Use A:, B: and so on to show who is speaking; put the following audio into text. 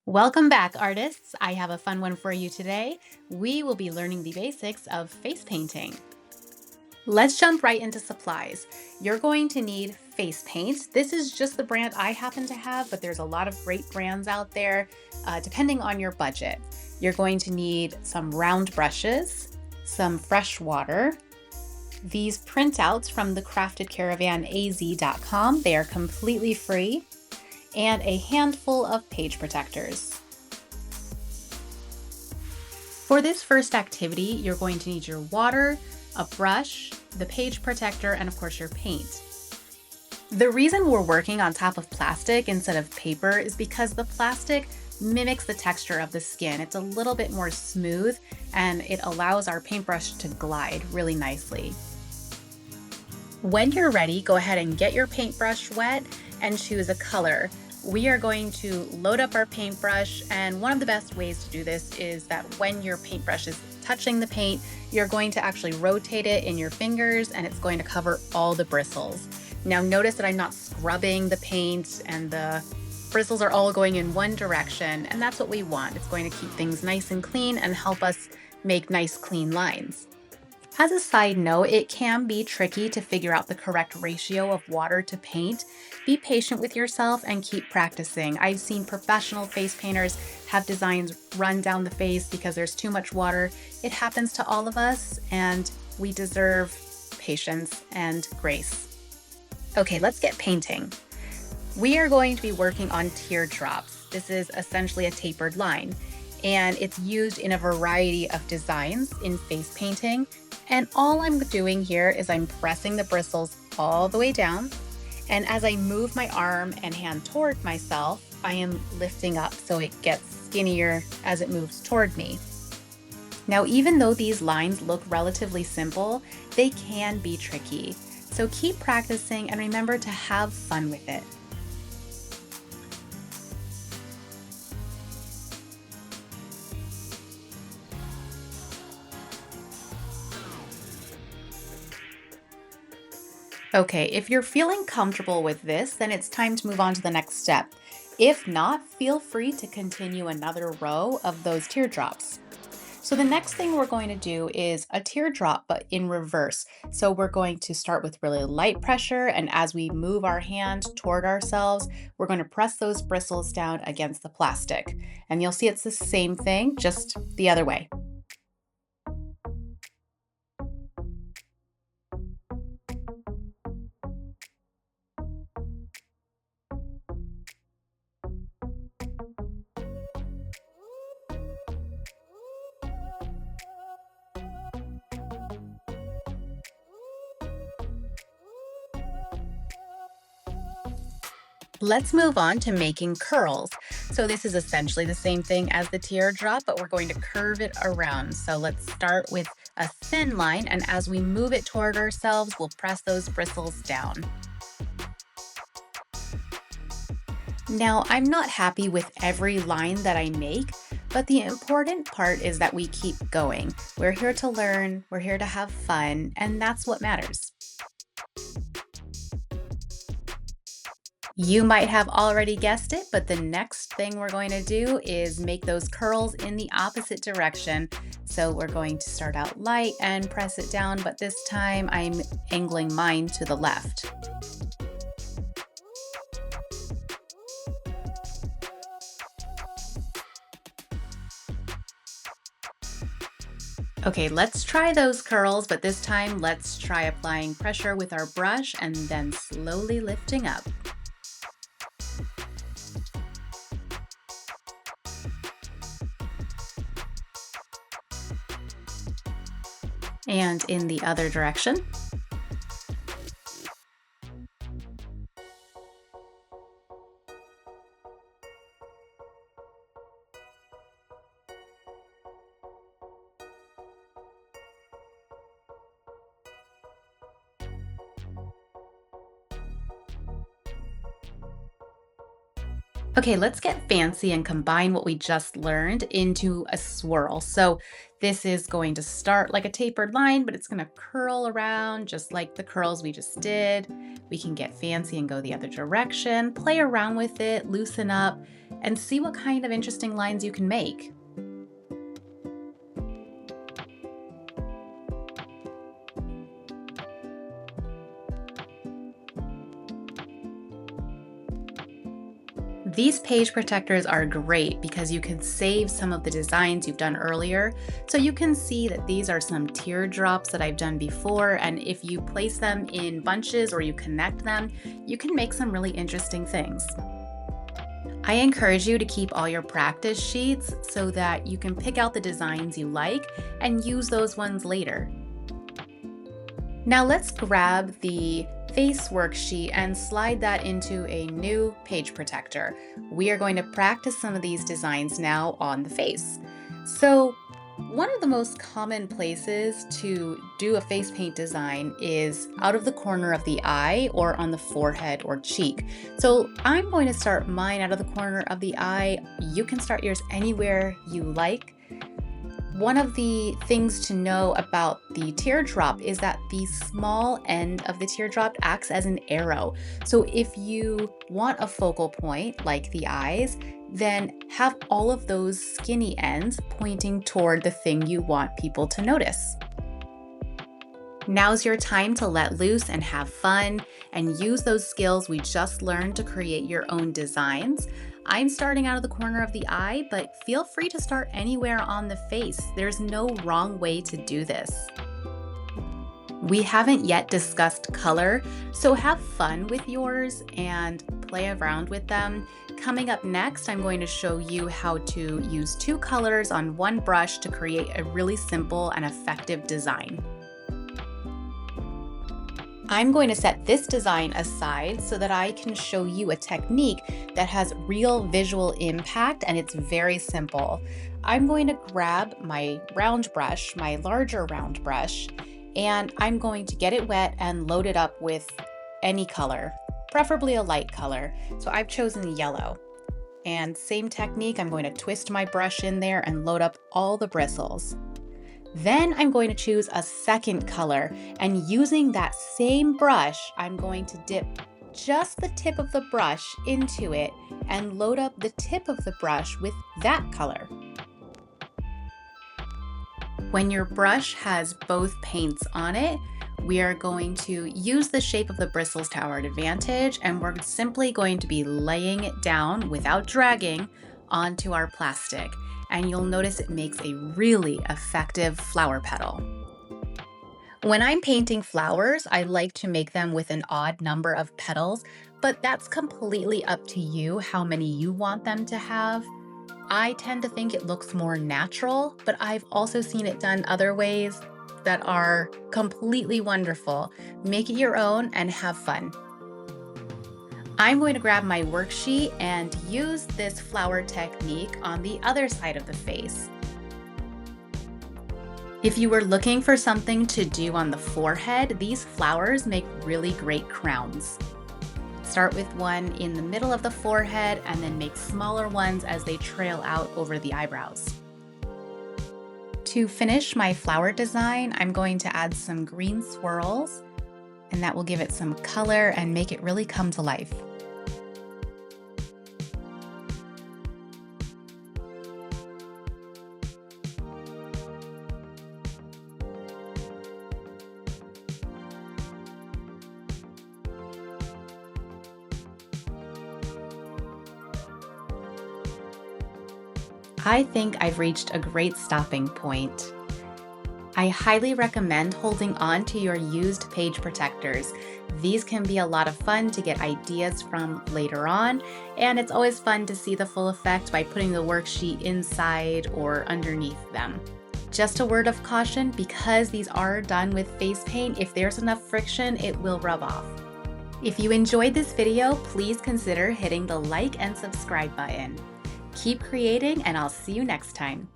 A: Welcome back, artists. I have a fun one for you today. We will be learning the basics of face painting. Let's jump right into supplies. You're going to need face paint. This is just the brand I happen to have, but there's a lot of great brands out there, depending on your budget. You're going to need some round brushes, some fresh water, these printouts from the craftedcaravanaz.com. They are completely free, and a handful of page protectors. For this first activity, you're going to need your water, a brush, the page protector, and of course your paint. The reason we're working on top of plastic instead of paper is because the plastic mimics the texture of the skin. It's a little bit more smooth and it allows our paintbrush to glide really nicely. When you're ready, go ahead and get your paintbrush wet and choose a color. We are going to load up our paintbrush, and one of the best ways to do this is that when your paintbrush is touching the paint, you're going to actually rotate it in your fingers and it's going to cover all the bristles. Now notice that I'm not scrubbing the paint and the bristles are all going in one direction, and that's what we want. It's going to keep things nice and clean and help us make nice clean lines. As a side note, it can be tricky to figure out the correct ratio of water to paint. Be patient with yourself and keep practicing. I've seen professional face painters have designs run down the face because there's too much water. It happens to all of us, and we deserve patience and grace. Okay, let's get painting. We are going to be working on teardrops. This is essentially a tapered line, and it's used in a variety of designs in face painting. And all I'm doing here is I'm pressing the bristles all the way down. And as I move my arm and hand toward myself, I am lifting up so it gets skinnier as it moves toward me. Now, even though these lines look relatively simple, they can be tricky. So keep practicing and remember to have fun with it. Okay, if you're feeling comfortable with this, then it's time to move on to the next step. If not, feel free to continue another row of those teardrops. So the next thing we're going to do is a teardrop, but in reverse. So we're going to start with really light pressure, and as we move our hand toward ourselves, we're going to press those bristles down against the plastic. And you'll see it's the same thing, just the other way. Let's move on to making curls. So this is essentially the same thing as the teardrop, but we're going to curve it around. So let's start with a thin line, and as we move it toward ourselves, we'll press those bristles down. Now, I'm not happy with every line that I make, but the important part is that we keep going. We're here to learn, we're here to have fun, and that's what matters. You might have already guessed it, but the next thing we're going to do is make those curls in the opposite direction. So we're going to start out light and press it down, but this time I'm angling mine to the left. Okay, let's try those curls, but this time let's try applying pressure with our brush and then slowly lifting up. And in the other direction. Okay, let's get fancy and combine what we just learned into a swirl. So this is going to start like a tapered line, but it's going to curl around just like the curls we just did. We can get fancy and go the other direction, play around with it, loosen up, and see what kind of interesting lines you can make. These page protectors are great because you can save some of the designs you've done earlier. So you can see that these are some teardrops that I've done before. And if you place them in bunches or you connect them, you can make some really interesting things. I encourage you to keep all your practice sheets so that you can pick out the designs you like and use those ones later. Now let's grab the face worksheet and slide that into a new page protector. We are going to practice some of these designs now on the face. So one of the most common places to do a face paint design is out of the corner of the eye or on the forehead or cheek. So I'm going to start mine out of the corner of the eye. You can start yours anywhere you like. One of the things to know about the teardrop is that the small end of the teardrop acts as an arrow. So if you want a focal point like the eyes, then have all of those skinny ends pointing toward the thing you want people to notice. Now's your time to let loose and have fun and use those skills we just learned to create your own designs. I'm starting out of the corner of the eye, but feel free to start anywhere on the face. There's no wrong way to do this. We haven't yet discussed color, so have fun with yours and play around with them. Coming up next, I'm going to show you how to use two colors on one brush to create a really simple and effective design. I'm going to set this design aside so that I can show you a technique that has real visual impact and it's very simple. I'm going to grab my round brush, my larger round brush, and I'm going to get it wet and load it up with any color, preferably a light color. So I've chosen yellow. And same technique, I'm going to twist my brush in there and load up all the bristles. Then I'm going to choose a second color, and using that same brush, I'm going to dip just the tip of the brush into it and load up the tip of the brush with that color. When your brush has both paints on it, we are going to use the shape of the bristles to our advantage, and we're simply going to be laying it down without dragging onto our plastic. And you'll notice it makes a really effective flower petal. When I'm painting flowers, I like to make them with an odd number of petals, but that's completely up to you how many you want them to have. I tend to think it looks more natural, but I've also seen it done other ways that are completely wonderful. Make it your own and have fun. I'm going to grab my worksheet and use this flower technique on the other side of the face. If you were looking for something to do on the forehead, these flowers make really great crowns. Start with one in the middle of the forehead and then make smaller ones as they trail out over the eyebrows. To finish my flower design, I'm going to add some green swirls, and that will give it some color and make it really come to life. I think I've reached a great stopping point. I highly recommend holding on to your used page protectors. These can be a lot of fun to get ideas from later on, and it's always fun to see the full effect by putting the worksheet inside or underneath them. Just a word of caution, because these are done with face paint, if there's enough friction, it will rub off. If you enjoyed this video, please consider hitting the like and subscribe button. Keep creating, and I'll see you next time.